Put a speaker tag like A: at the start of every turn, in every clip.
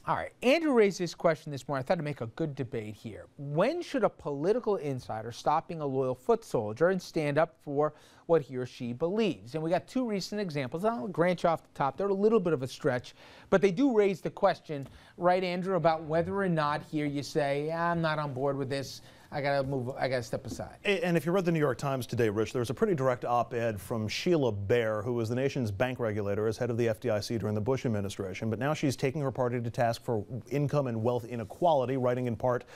A: All right, Andrew raised this question this morning. I thought it'd make a good debate here. When should a political insider stop being a loyal foot soldier and stand up for what he or she believes? And we got two recent examples. I'll grant you off the top, they're a little bit of a stretch, but they do raise the question, right, Andrew, about whether or not here you say, I'm not on board with this. I gotta step aside.
B: And if you read the New York Times today, Rich, there was a pretty direct op-ed from Sheila Bair, who was the nation's bank regulator as head of the FDIC during the Bush administration. But now she's taking her party to task for income and wealth inequality, writing in part,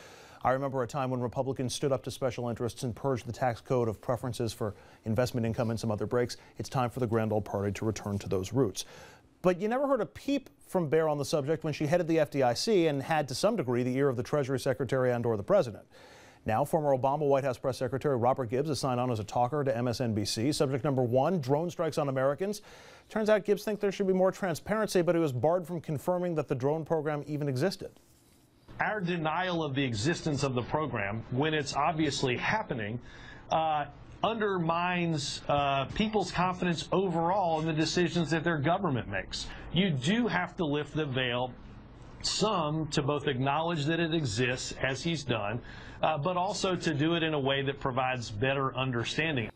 B: I remember a time when Republicans stood up to special interests and purged the tax code of preferences for investment income and some other breaks. It's time for the grand old party to return to those roots. But you never heard a peep from Bair on the subject when she headed the FDIC and had, to some degree, the ear of the Treasury Secretary and/or the President. Now, former Obama White House Press Secretary Robert Gibbs is signed on as a talker to MSNBC. Subject number one, drone strikes on Americans. Turns out Gibbs thinks there should be more transparency, but he was barred from confirming that the drone program even existed.
C: Our denial of the existence of the program, when it's obviously happening, undermines people's confidence overall in the decisions that their government makes. You do have to lift the veil some to both acknowledge that it exists, as he's done, but also to do it in a way that provides better understanding.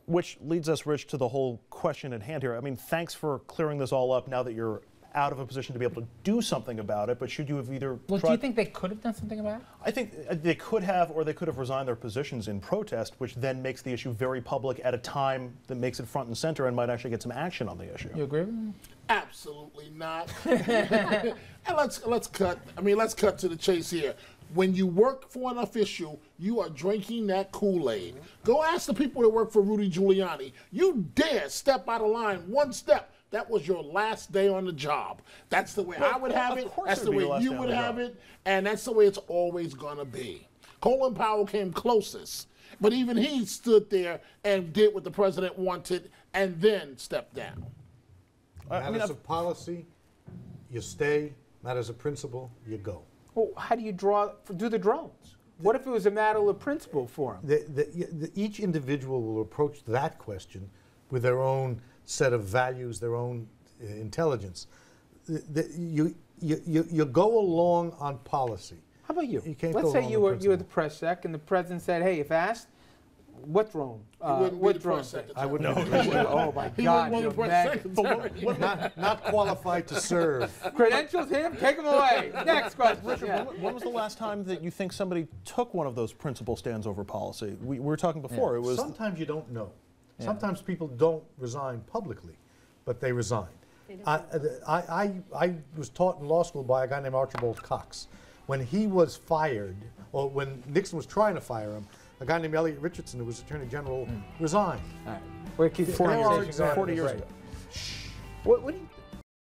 B: Which leads us, Rich, to the whole question at hand here. I mean, thanks for clearing this all up now that you're out of a position to be able to do something about it, but should you have either
A: Well, do you think they could have done something about it?
B: I think they could have, or they could have resigned their positions in protest, which then makes the issue very public at a time that makes it front and center and might actually get some action on the issue.
A: You agree with me?
D: Absolutely not. And let's cut to the chase here. When you work for an official, you are drinking that Kool-Aid. Go ask the people that work for Rudy Giuliani. You dare step out of line one step, that was your last day on the job. That's the way I would have it. That's the way you would have it. And that's the way it's always going to be. Colin Powell came closest. But even he stood there and did what the president wanted and then stepped down.
E: Matters of policy, you stay. Matters of principle, you go.
A: Well, how do you do the drones? What if it was a matter of principle for them?
E: Each individual will approach that question with their own set of values, their own intelligence. You go along on policy.
A: How about you?
E: Let's
A: say you were the press sec and the president said, hey, if asked, what drone? What drone?
E: I would know.
A: Oh my God!
E: Not qualified to serve.
A: Credentials him? Take him away. Next question.
B: Richard, when was the last time that you think somebody took one of those principle stands over policy? We were talking before. It was
E: sometimes you don't know. Yeah. Sometimes people don't resign publicly, but they resign. I was taught in law school by a guy named Archibald Cox. When he was fired, or when Nixon was trying to fire him, a guy named Elliot Richardson, who was Attorney General, resigned.
A: All right. We're keeping
B: 40 years ago.
A: What do you